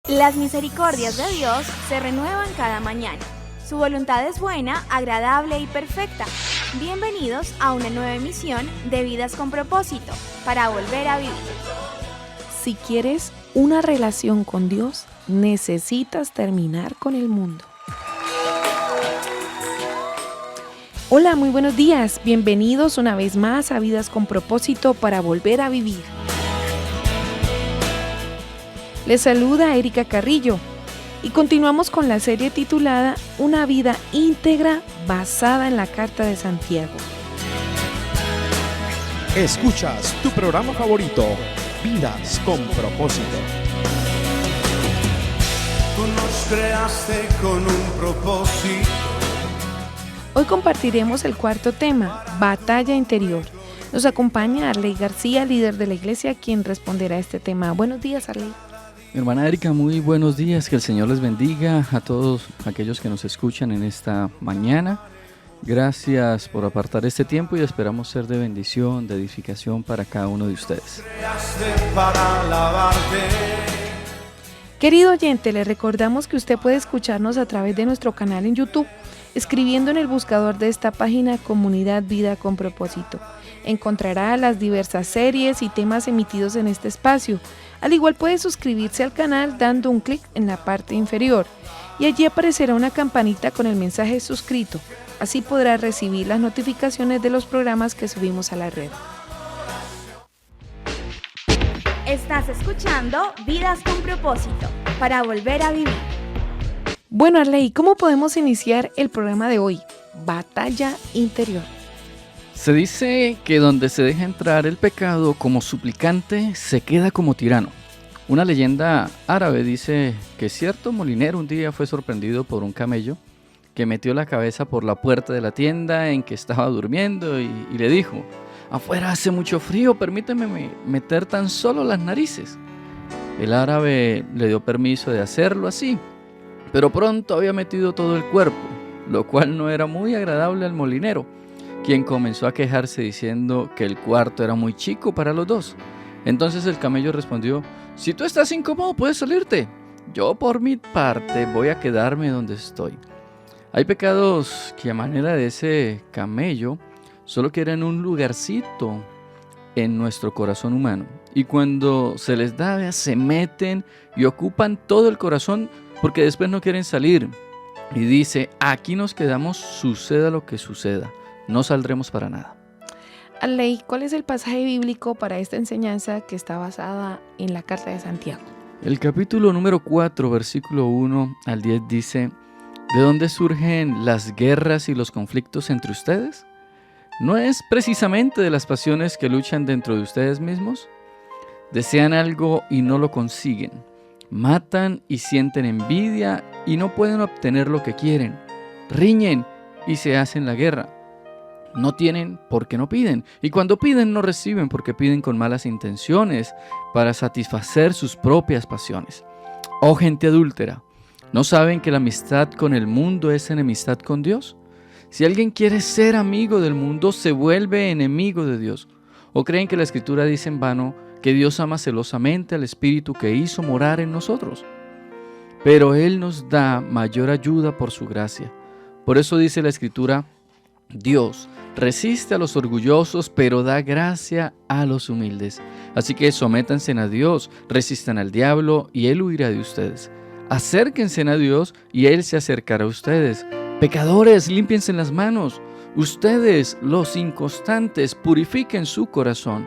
Las misericordias de Dios se renuevan cada mañana. Su voluntad es buena, agradable y perfecta. Bienvenidos a una nueva emisión de Vidas con Propósito, para volver a vivir. Si quieres una relación con Dios, necesitas terminar con el mundo. Hola, muy buenos días. Bienvenidos una vez más a Vidas con Propósito para volver a vivir. Les saluda Erika Carrillo y continuamos con la serie titulada Una vida íntegra basada en la Carta de Santiago. Escuchas tu programa favorito, Vidas con Propósito. Tú nos creaste con un propósito. Hoy compartiremos el cuarto tema, Batalla Interior. Nos acompaña Arley García, líder de la iglesia, quien responderá a este tema. Buenos días, Arley. Mi hermana Erika, muy buenos días, que el Señor les bendiga a todos aquellos que nos escuchan en esta mañana. Gracias por apartar este tiempo y esperamos ser de bendición, de edificación para cada uno de ustedes. Querido oyente, le recordamos que usted puede escucharnos a través de nuestro canal en YouTube, escribiendo en el buscador de esta página Comunidad Vida con Propósito. Encontrará las diversas series y temas emitidos en este espacio. Al igual puede suscribirse al canal dando un clic en la parte inferior y allí aparecerá una campanita con el mensaje suscrito. Así podrá recibir las notificaciones de los programas que subimos a la red. Estás escuchando Vidas con Propósito, para volver a vivir. Bueno, Arley, ¿cómo podemos iniciar el programa de hoy? Batalla Interior. Se dice que donde se deja entrar el pecado como suplicante, se queda como tirano. Una leyenda árabe dice que cierto molinero un día fue sorprendido por un camello que metió la cabeza por la puerta de la tienda en que estaba durmiendo y le dijo: «Afuera hace mucho frío, permíteme meter tan solo las narices». El árabe le dio permiso de hacerlo así, pero pronto había metido todo el cuerpo, lo cual no era muy agradable al molinero, quien comenzó a quejarse diciendo que el cuarto era muy chico para los dos. Entonces el camello respondió: «Si tú estás incómodo, puedes salirte. Yo por mi parte voy a quedarme donde estoy». Hay pecados que a manera de ese camello solo quieren un lugarcito en nuestro corazón humano. Y cuando se les da, se meten y ocupan todo el corazón porque después no quieren salir. Y dice: aquí nos quedamos, suceda lo que suceda. No saldremos para nada. Arley, ¿cuál es el pasaje bíblico para esta enseñanza que está basada en la Carta de Santiago? El capítulo número 4, versículo 1 al 10 dice: ¿de dónde surgen las guerras y los conflictos entre ustedes? ¿No es precisamente de las pasiones que luchan dentro de ustedes mismos? Desean algo y no lo consiguen. Matan y sienten envidia y no pueden obtener lo que quieren. Riñen y se hacen la guerra. No tienen porque no piden, y cuando piden no reciben porque piden con malas intenciones para satisfacer sus propias pasiones. Oh gente adúltera, ¿no saben que la amistad con el mundo es enemistad con Dios? Si alguien quiere ser amigo del mundo, se vuelve enemigo de Dios. ¿O creen que la Escritura dice en vano que Dios ama celosamente al Espíritu que hizo morar en nosotros? Pero Él nos da mayor ayuda por su gracia. Por eso dice la Escritura: Dios resiste a los orgullosos, pero da gracia a los humildes. Así que sométanse a Dios, resistan al diablo y Él huirá de ustedes. Acérquense a Dios y Él se acercará a ustedes. Pecadores, límpiense las manos. Ustedes, los inconstantes, purifiquen su corazón.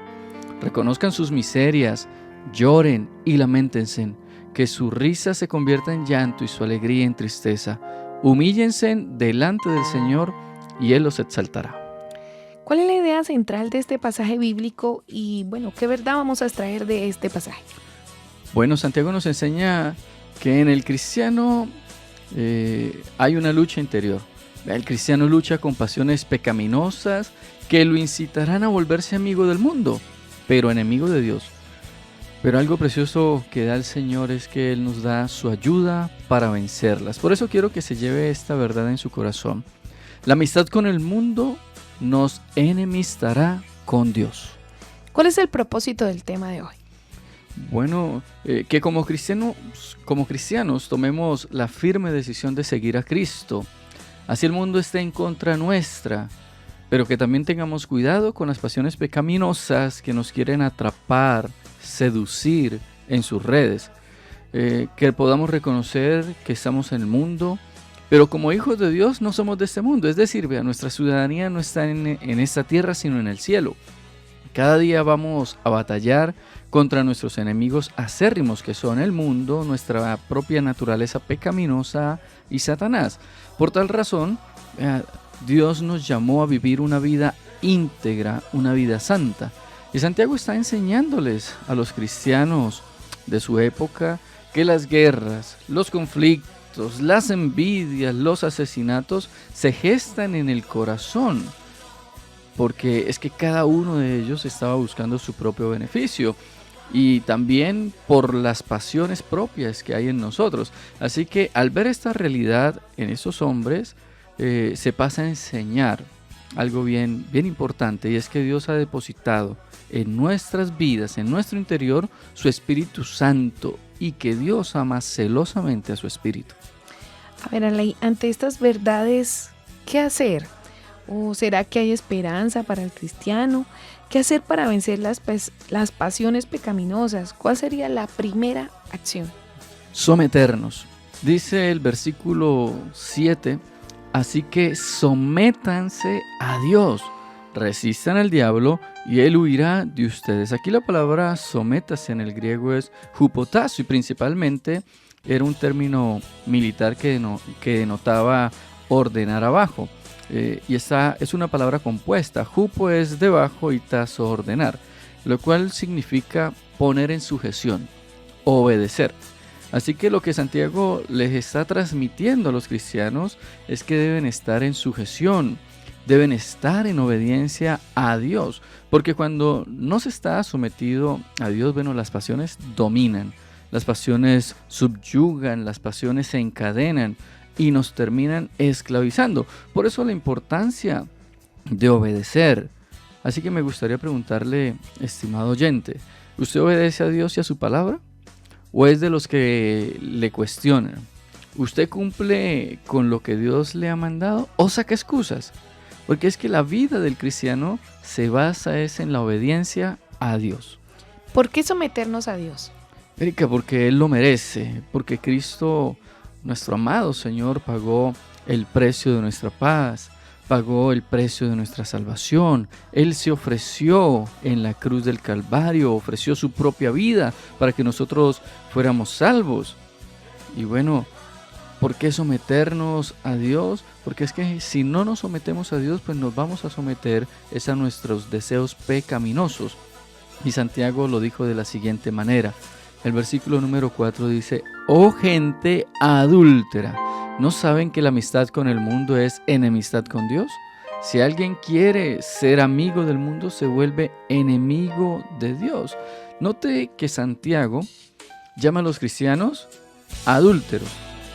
Reconozcan sus miserias, lloren y lamentense. Que su risa se convierta en llanto y su alegría en tristeza. Humíllense delante del Señor y Él los exaltará. ¿Cuál es la idea central de este pasaje bíblico y, qué verdad vamos a extraer de este pasaje? Bueno, Santiago nos enseña que en el cristiano hay una lucha interior. El cristiano lucha con pasiones pecaminosas que lo incitarán a volverse amigo del mundo, pero enemigo de Dios. Pero algo precioso que da el Señor es que Él nos da su ayuda para vencerlas. Por eso quiero que se lleve esta verdad en su corazón. La amistad con el mundo nos enemistará con Dios. ¿Cuál es el propósito del tema de hoy? Bueno, que como cristianos tomemos la firme decisión de seguir a Cristo. Así el mundo esté en contra nuestra, pero que también tengamos cuidado con las pasiones pecaminosas que nos quieren atrapar, seducir en sus redes. Que podamos reconocer que estamos en el mundo, pero como hijos de Dios no somos de este mundo. Es decir, nuestra ciudadanía no está en esta tierra, sino en el cielo. Cada día vamos a batallar contra nuestros enemigos acérrimos, que son el mundo, nuestra propia naturaleza pecaminosa y Satanás. Por tal razón, Dios nos llamó a vivir una vida íntegra, una vida santa. Y Santiago está enseñándoles a los cristianos de su época que las guerras, los conflictos, las envidias, los asesinatos se gestan en el corazón, porque es que cada uno de ellos estaba buscando su propio beneficio y también por las pasiones propias que hay en nosotros. Así que al ver esta realidad en esos hombres, se pasa a enseñar algo bien importante, y es que Dios ha depositado en nuestras vidas, en nuestro interior, su Espíritu Santo, y que Dios ama celosamente a su Espíritu. A ver, Arley, ante estas verdades, ¿qué hacer? ¿O será que hay esperanza para el cristiano? ¿Qué hacer para vencer las pasiones pecaminosas? ¿Cuál sería la primera acción? Someternos. Dice el versículo 7, así que sométanse a Dios, resistan al diablo y él huirá de ustedes. Aquí la palabra sométase en el griego es hupotazo, y principalmente era un término militar que denotaba ordenar abajo. Y esta es una palabra compuesta. Hupo es debajo y tazo ordenar, lo cual significa poner en sujeción, obedecer. Así que lo que Santiago les está transmitiendo a los cristianos es que deben estar en sujeción, deben estar en obediencia a Dios, porque cuando no se está sometido a Dios, bueno, las pasiones dominan, las pasiones subyugan, las pasiones se encadenan y nos terminan esclavizando. Por eso la importancia de obedecer. Así que me gustaría preguntarle, estimado oyente, ¿usted obedece a Dios y a su palabra? ¿O es de los que le cuestionan? ¿Usted cumple con lo que Dios le ha mandado o saca excusas? Porque es que la vida del cristiano se basa en la obediencia a Dios. ¿Por qué someternos a Dios? Erika, porque Él lo merece, porque Cristo, nuestro amado Señor, pagó el precio de nuestra paz, pagó el precio de nuestra salvación. Él se ofreció en la cruz del Calvario, ofreció su propia vida para que nosotros fuéramos salvos. Y bueno, ¿por qué someternos a Dios? Porque es que si no nos sometemos a Dios, pues nos vamos a someter a nuestros deseos pecaminosos. Y Santiago lo dijo de la siguiente manera. El versículo número 4 dice: oh gente adúltera, ¿no saben que la amistad con el mundo es enemistad con Dios? Si alguien quiere ser amigo del mundo, se vuelve enemigo de Dios. Note que Santiago llama a los cristianos adúlteros.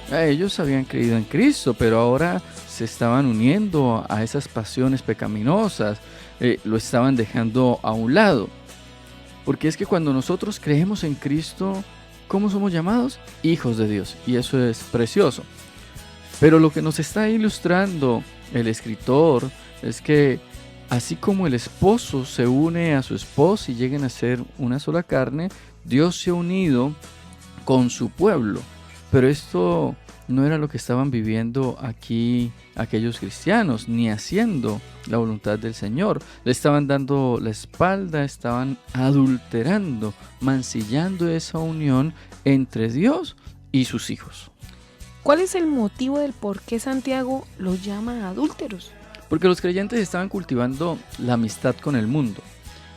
Ellos habían creído en Cristo, pero ahora se estaban uniendo a esas pasiones pecaminosas, lo estaban dejando a un lado. Porque es que cuando nosotros creemos en Cristo, ¿cómo somos llamados? Hijos de Dios. Y eso es precioso. Pero lo que nos está ilustrando el escritor es que así como el esposo se une a su esposa y llegan a ser una sola carne, Dios se ha unido con su pueblo. Pero esto no era lo que estaban viviendo aquí aquellos cristianos, ni haciendo la voluntad del Señor. Le estaban dando la espalda, estaban adulterando, mancillando esa unión entre Dios y sus hijos. ¿Cuál es el motivo del por qué Santiago los llama adúlteros? Porque los creyentes estaban cultivando la amistad con el mundo.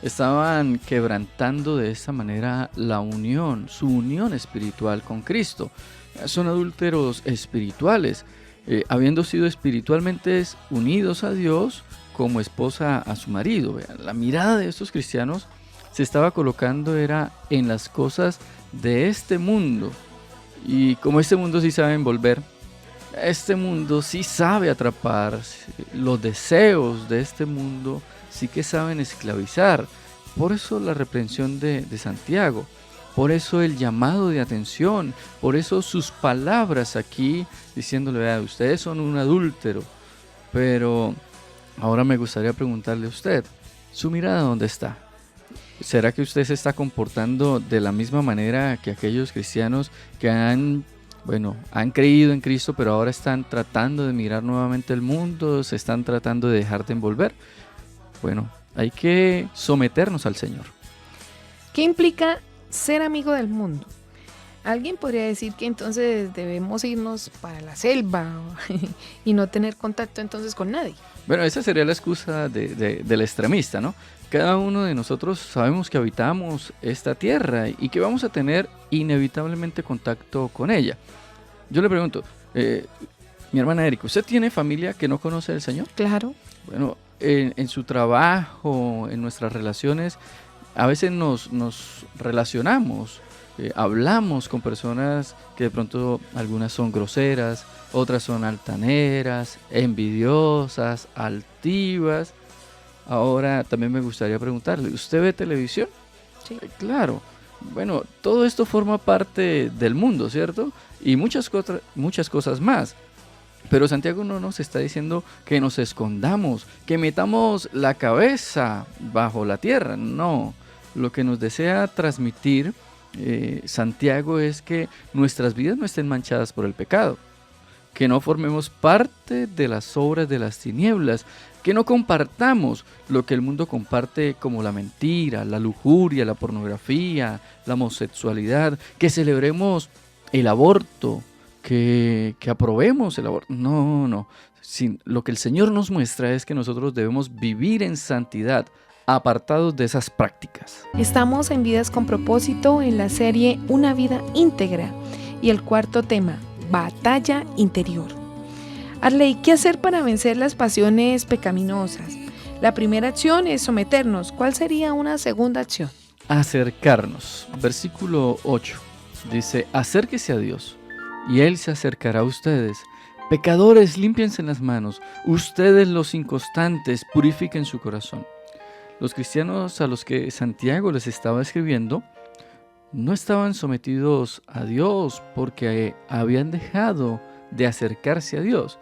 Estaban quebrantando de esa manera la unión, su unión espiritual con Cristo. Son adúlteros espirituales, habiendo sido espiritualmente unidos a Dios como esposa a su marido. La mirada de estos cristianos se estaba colocando era en las cosas de este mundo. Y como este mundo sí sabe envolver, este mundo sí sabe atrapar, los deseos de este mundo sí que saben esclavizar. Por eso la reprensión de Santiago. Por eso el llamado de atención, por eso sus palabras aquí diciéndole, vea, ustedes son un adúltero. Pero ahora me gustaría preguntarle a usted, ¿su mirada dónde está? ¿Será que usted se está comportando de la misma manera que aquellos cristianos que han creído en Cristo, pero ahora están tratando de mirar nuevamente el mundo, se están tratando de dejar de envolver? Bueno, hay que someternos al Señor. ¿Qué implica ser amigo del mundo? Alguien podría decir que entonces debemos irnos para la selva y no tener contacto entonces con nadie. Bueno, esa sería la excusa del extremista, ¿no? Cada uno de nosotros sabemos que habitamos esta tierra y que vamos a tener inevitablemente contacto con ella. Yo le pregunto, mi hermana Erika, ¿usted tiene familia que no conoce al Señor? Claro. Bueno, en su trabajo, en nuestras relaciones, a veces nos relacionamos, hablamos con personas que de pronto algunas son groseras, otras son altaneras, envidiosas, altivas. Ahora también me gustaría preguntarle, ¿usted ve televisión? Sí. Claro. Bueno, todo esto forma parte del mundo, ¿cierto? Y muchas cosas más. Pero Santiago no nos está diciendo que nos escondamos, que metamos la cabeza bajo la tierra. No, lo que nos desea transmitir Santiago es que nuestras vidas no estén manchadas por el pecado, que no formemos parte de las obras de las tinieblas, que no compartamos lo que el mundo comparte como la mentira, la lujuria, la pornografía, la homosexualidad, que celebremos el aborto, que aprobemos el aborto. No. Lo que el Señor nos muestra es que nosotros debemos vivir en santidad, apartados de esas prácticas. Estamos en Vidas con Propósito en la serie Una vida íntegra y el cuarto tema, batalla interior. Arley, ¿qué hacer para vencer las pasiones pecaminosas? La primera acción es someternos. ¿Cuál sería una segunda acción? Acercarnos. Versículo 8 dice, acérquese a Dios y Él se acercará a ustedes. Pecadores, límpiense las manos. Ustedes los inconstantes, purifiquen su corazón. Los cristianos a los que Santiago les estaba escribiendo no estaban sometidos a Dios porque habían dejado de acercarse a Dios.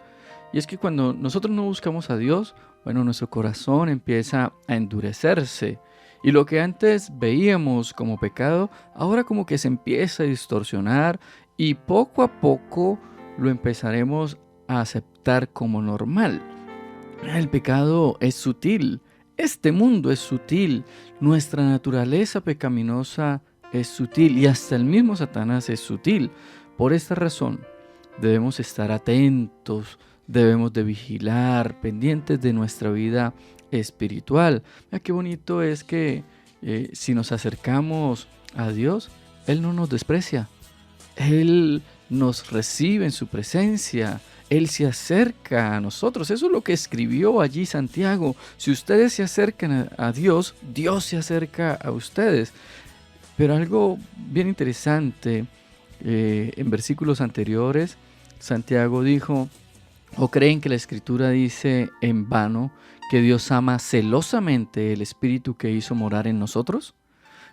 Y es que cuando nosotros no buscamos a Dios, bueno, nuestro corazón empieza a endurecerse. Y lo que antes veíamos como pecado, ahora como que se empieza a distorsionar y poco a poco lo empezaremos a aceptar como normal. El pecado es sutil. Este mundo es sutil, nuestra naturaleza pecaminosa es sutil y hasta el mismo Satanás es sutil. Por esta razón debemos estar atentos, debemos de vigilar, pendientes de nuestra vida espiritual. Mira qué bonito es que si nos acercamos a Dios, Él no nos desprecia, Él nos recibe en su presencia. Él se acerca a nosotros. Eso es lo que escribió allí Santiago. Si ustedes se acercan a Dios, Dios se acerca a ustedes. Pero algo bien interesante, en versículos anteriores, Santiago dijo, ¿o creen que la Escritura dice en vano que Dios ama celosamente el Espíritu que hizo morar en nosotros?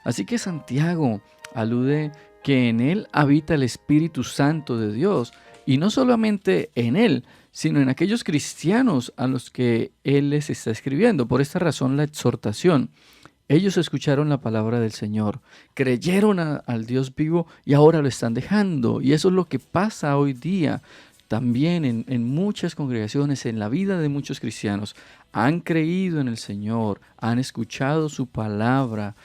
Así que Santiago alude que en Él habita el Espíritu Santo de Dios. Y no solamente en Él, sino en aquellos cristianos a los que Él les está escribiendo. Por esta razón la exhortación. Ellos escucharon la palabra del Señor, creyeron al Dios vivo y ahora lo están dejando. Y eso es lo que pasa hoy día también en muchas congregaciones, en la vida de muchos cristianos. Han creído en el Señor, han escuchado su palabra,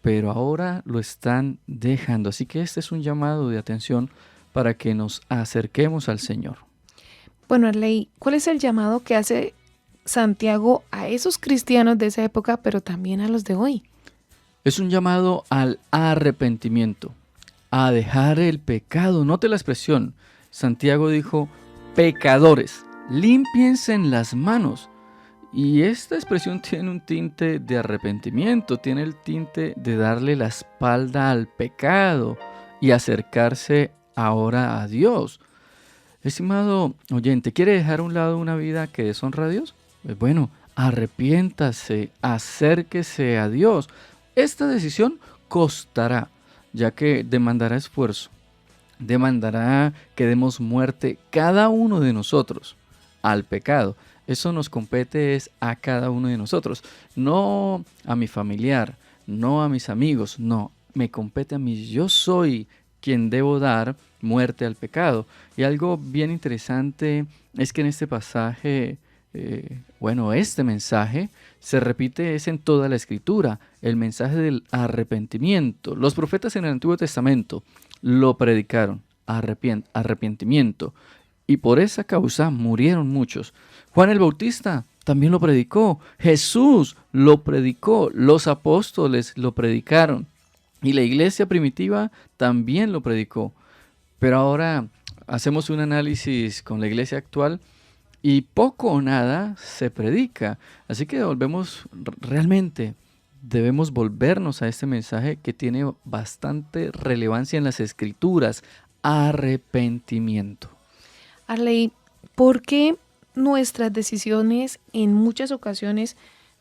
pero ahora lo están dejando. Así que este es un llamado de atención para que nos acerquemos al Señor. Bueno, Arley, ¿cuál es el llamado que hace Santiago a esos cristianos de esa época, pero también a los de hoy? Es un llamado al arrepentimiento, a dejar el pecado. Note la expresión. Santiago dijo, pecadores, límpiense las manos. Y esta expresión tiene un tinte de arrepentimiento, tiene el tinte de darle la espalda al pecado y acercarse ahora a Dios. Estimado oyente, ¿quiere dejar a un lado una vida que deshonra a Dios? Pues bueno, arrepiéntase, acérquese a Dios. Esta decisión costará. ya que demandará esfuerzo, demandará que demos muerte cada uno de nosotros al pecado. Eso nos compete es a cada uno de nosotros, no a mi familiar, no a mis amigos, no, me compete a mí. Yo soy quien debo dar muerte al pecado. Y algo bien interesante es que en este pasaje, este mensaje se repite es en toda la Escritura, el mensaje del arrepentimiento. Los profetas en el Antiguo Testamento lo predicaron, arrepentimiento, y por esa causa murieron muchos. Juan el Bautista también lo predicó, Jesús lo predicó, los apóstoles lo predicaron, y la iglesia primitiva también lo predicó. Pero ahora hacemos un análisis con la iglesia actual y poco o nada se predica. Así que debemos volvernos a este mensaje que tiene bastante relevancia en las Escrituras: arrepentimiento. Arley, ¿por qué nuestras decisiones en muchas ocasiones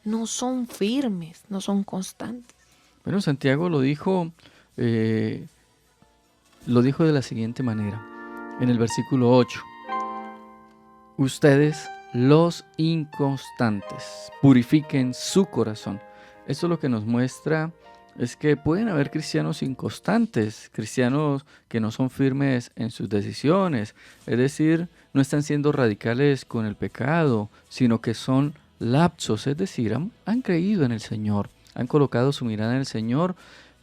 no son firmes, no son constantes? Bueno, Santiago lo dijo de la siguiente manera, en el versículo 8. Ustedes, los inconstantes, purifiquen su corazón. Esto lo que nos muestra es que pueden haber cristianos inconstantes, cristianos que no son firmes en sus decisiones, es decir, no están siendo radicales con el pecado, sino que son lapsos, es decir, han creído en el Señor, han colocado su mirada en el Señor,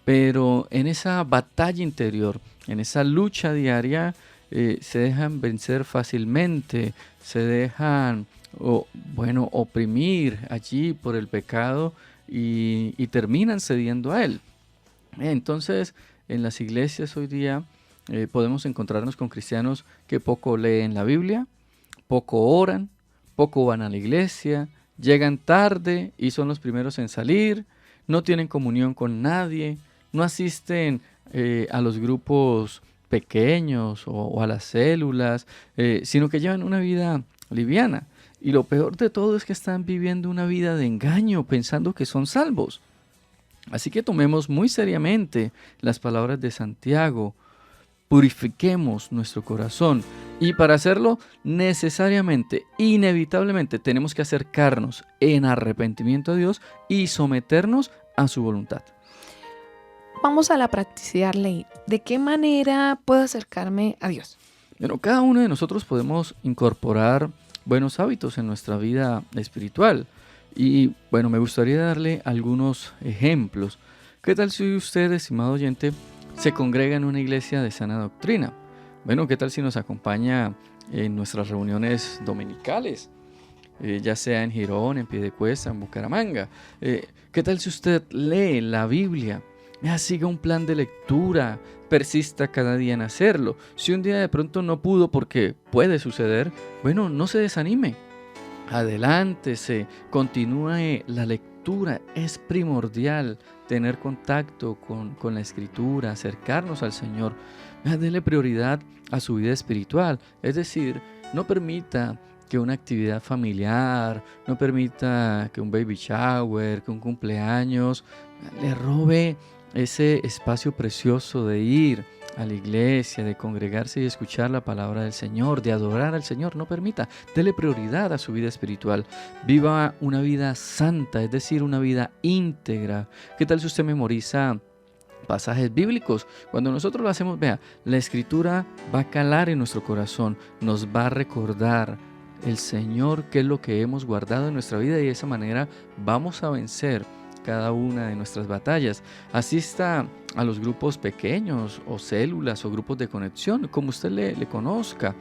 pero en esa batalla interior, en esa lucha diaria, se dejan vencer fácilmente, se dejan oprimir allí por el pecado y terminan cediendo a él. Entonces, en las iglesias hoy día podemos encontrarnos con cristianos que poco leen la Biblia, poco oran, poco van a la iglesia, llegan tarde y son los primeros en salir, no tienen comunión con nadie, no asisten a los grupos pequeños o a las células, sino que llevan una vida liviana. Y lo peor de todo es que están viviendo una vida de engaño, pensando que son salvos. Así que tomemos muy seriamente las palabras de Santiago. Purifiquemos nuestro corazón. Y para hacerlo, necesariamente, inevitablemente, tenemos que acercarnos en arrepentimiento a Dios y someternos a su voluntad. Vamos a la practicidad, Arley. ¿De qué manera puedo acercarme a Dios? Bueno, cada uno de nosotros podemos incorporar buenos hábitos en nuestra vida espiritual. Y bueno, me gustaría darle algunos ejemplos. ¿Qué tal si usted, estimado oyente, se congrega en una iglesia de sana doctrina? Bueno, ¿qué tal si nos acompaña en nuestras reuniones dominicales? Ya sea en Girón, en Piedecuesta, en Bucaramanga. ¿Qué tal si usted lee la Biblia? Siga un plan de lectura, persista cada día en hacerlo. Si un día de pronto no pudo, porque puede suceder, bueno, no se desanime. Adelántese, continúe la lectura. Es primordial tener contacto con la Escritura, acercarnos al Señor. Dele prioridad a su vida espiritual. Es decir, no permita que una actividad familiar, no permita que un baby shower, que un cumpleaños le robe ese espacio precioso de ir a la iglesia, de congregarse y escuchar la palabra del Señor, de adorar al Señor. No permita, dele prioridad a su vida espiritual. Viva una vida santa, es decir, una vida íntegra. ¿Qué tal si usted memoriza pasajes bíblicos? Cuando nosotros lo hacemos, vea, la Escritura va a calar en nuestro corazón, nos va a recordar el Señor qué es lo que hemos guardado en nuestra vida, y de esa manera vamos a vencer cada una de nuestras batallas. Asista a los grupos pequeños o células o grupos de conexión, como usted le conozca.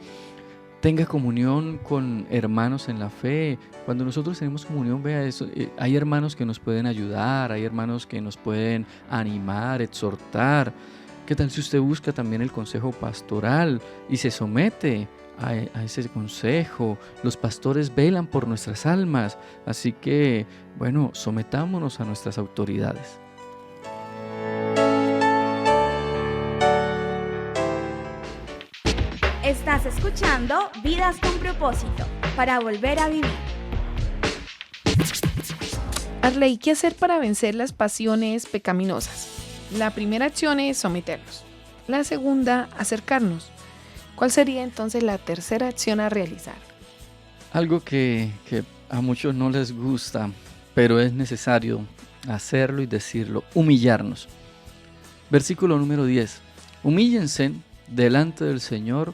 Tenga comunión con hermanos en la fe. Cuando nosotros tenemos comunión, vea eso, hay hermanos que nos pueden ayudar, hay hermanos que nos pueden animar, exhortar. ¿Qué tal si usted busca también el consejo pastoral y se somete a ese consejo? Los pastores velan por nuestras almas, así que, bueno, sometámonos a nuestras autoridades. Estás escuchando Vidas con Propósito, para volver a vivir. Arley, ¿qué hacer para vencer las pasiones pecaminosas? La primera acción es someternos. La segunda, acercarnos. ¿Cuál sería entonces la tercera acción a realizar? Algo que a muchos no les gusta, pero es necesario hacerlo y decirlo, humillarnos. Versículo número 10. Humíllense delante del Señor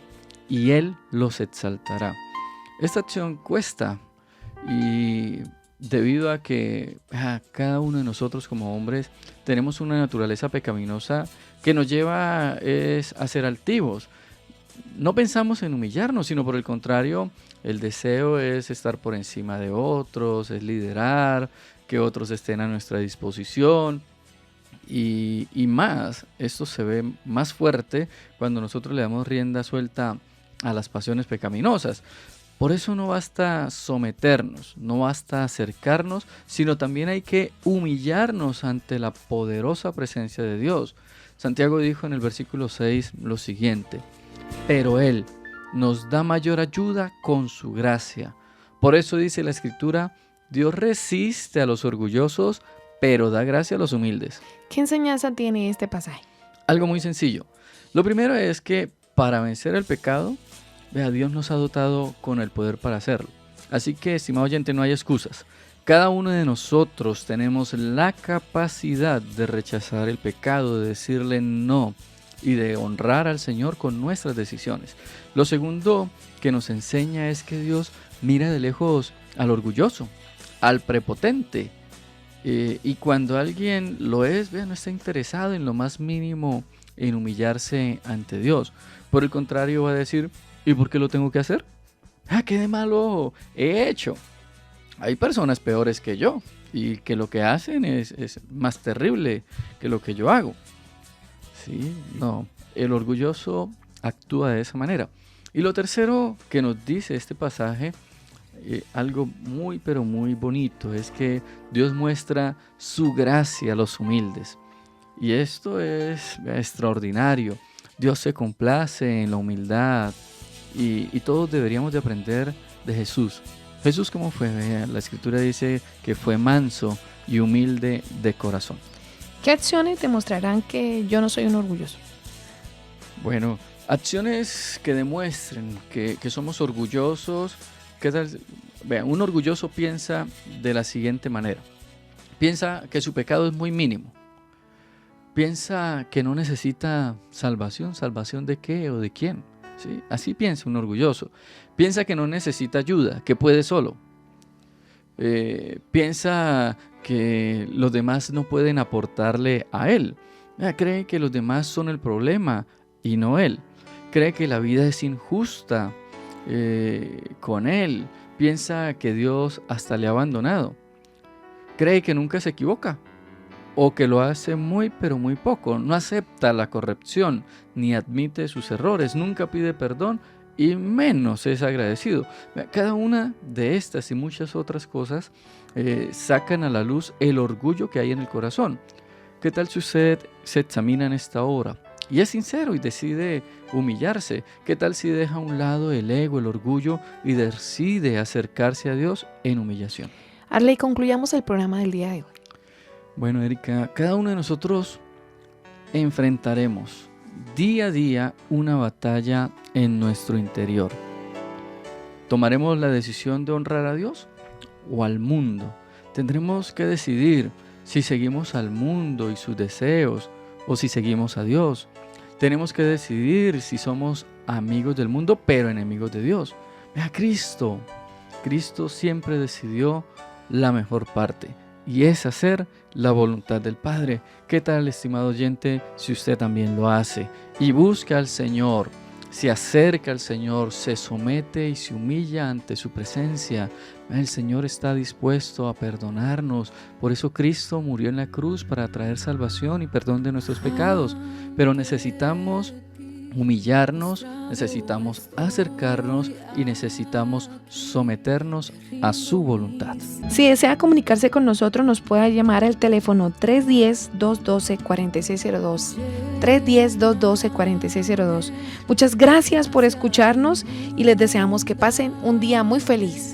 y Él los exaltará. Esta acción cuesta y debido a que cada uno de nosotros como hombres tenemos una naturaleza pecaminosa que nos lleva a ser altivos. No pensamos en humillarnos, sino por el contrario, el deseo es estar por encima de otros, es liderar, que otros estén a nuestra disposición. Y más, esto se ve más fuerte cuando nosotros le damos rienda suelta a las pasiones pecaminosas. Por eso no basta someternos, no basta acercarnos, sino también hay que humillarnos ante la poderosa presencia de Dios. Santiago dijo en el versículo 6 lo siguiente: pero Él nos da mayor ayuda con su gracia. Por eso dice la Escritura, Dios resiste a los orgullosos, pero da gracia a los humildes. ¿Qué enseñanza tiene este pasaje? Algo muy sencillo. Lo primero es que para vencer el pecado, Dios nos ha dotado con el poder para hacerlo. Así que, estimado oyente, no hay excusas. Cada uno de nosotros tenemos la capacidad de rechazar el pecado, de decirle no y de honrar al Señor con nuestras decisiones. Lo segundo que nos enseña es que Dios mira de lejos al orgulloso, al prepotente. Y cuando alguien lo es, no está interesado en lo más mínimo en humillarse ante Dios. Por el contrario, va a decir: ¿y por qué lo tengo que hacer? ¿Qué de malo he hecho? Hay personas peores que yo y que lo que hacen es más terrible que lo que yo hago. Sí, no, el orgulloso actúa de esa manera. Y lo tercero que nos dice este pasaje, algo muy pero muy bonito, es que Dios muestra su gracia a los humildes. Y esto es extraordinario. Dios se complace en la humildad y todos deberíamos de aprender de Jesús. Jesús, ¿cómo fue? La Escritura dice que fue manso y humilde de corazón. ¿Qué acciones demostrarán que yo no soy un orgulloso? Bueno, acciones que demuestren que somos orgullosos. ¿Qué tal? Vean, un orgulloso piensa de la siguiente manera. Piensa que su pecado es muy mínimo. Piensa que no necesita salvación. ¿Salvación de qué o de quién? ¿Sí? Así piensa un orgulloso. Piensa que no necesita ayuda, que puede solo. Piensa que los demás no pueden aportarle a él. Cree que los demás son el problema y no él. Cree que la vida es injusta con él. Piensa que Dios hasta le ha abandonado. Cree que nunca se equivoca o que lo hace muy pero muy poco. No acepta la corrección ni admite sus errores. Nunca pide perdón y menos es agradecido. Cada una de estas y muchas otras cosas sacan a la luz el orgullo que hay en el corazón. ¿Qué tal si usted se examina en esta hora y es sincero y decide humillarse? ¿Qué tal si deja a un lado el ego, el orgullo y decide acercarse a Dios en humillación? Arley, concluyamos el programa del día de hoy. Bueno, Erika, cada uno de nosotros enfrentaremos día a día una batalla en nuestro interior. ¿Tomaremos la decisión de honrar a Dios o al mundo? Tendremos que decidir si seguimos al mundo y sus deseos o si seguimos a Dios. Tenemos que decidir si somos amigos del mundo pero enemigos de Dios. Cristo siempre decidió la mejor parte y es hacer la voluntad del Padre. ¿Qué tal, estimado oyente, si usted también lo hace y busca al Señor, se acerca al Señor, se somete y se humilla ante su presencia? El Señor está dispuesto a perdonarnos. Por eso Cristo murió en la cruz para traer salvación y perdón de nuestros pecados. Pero necesitamos humillarnos, necesitamos acercarnos y necesitamos someternos a su voluntad. Si desea comunicarse con nosotros, nos puede llamar al teléfono 310-212-4602. 310-212-4602. Muchas gracias por escucharnos y les deseamos que pasen un día muy feliz.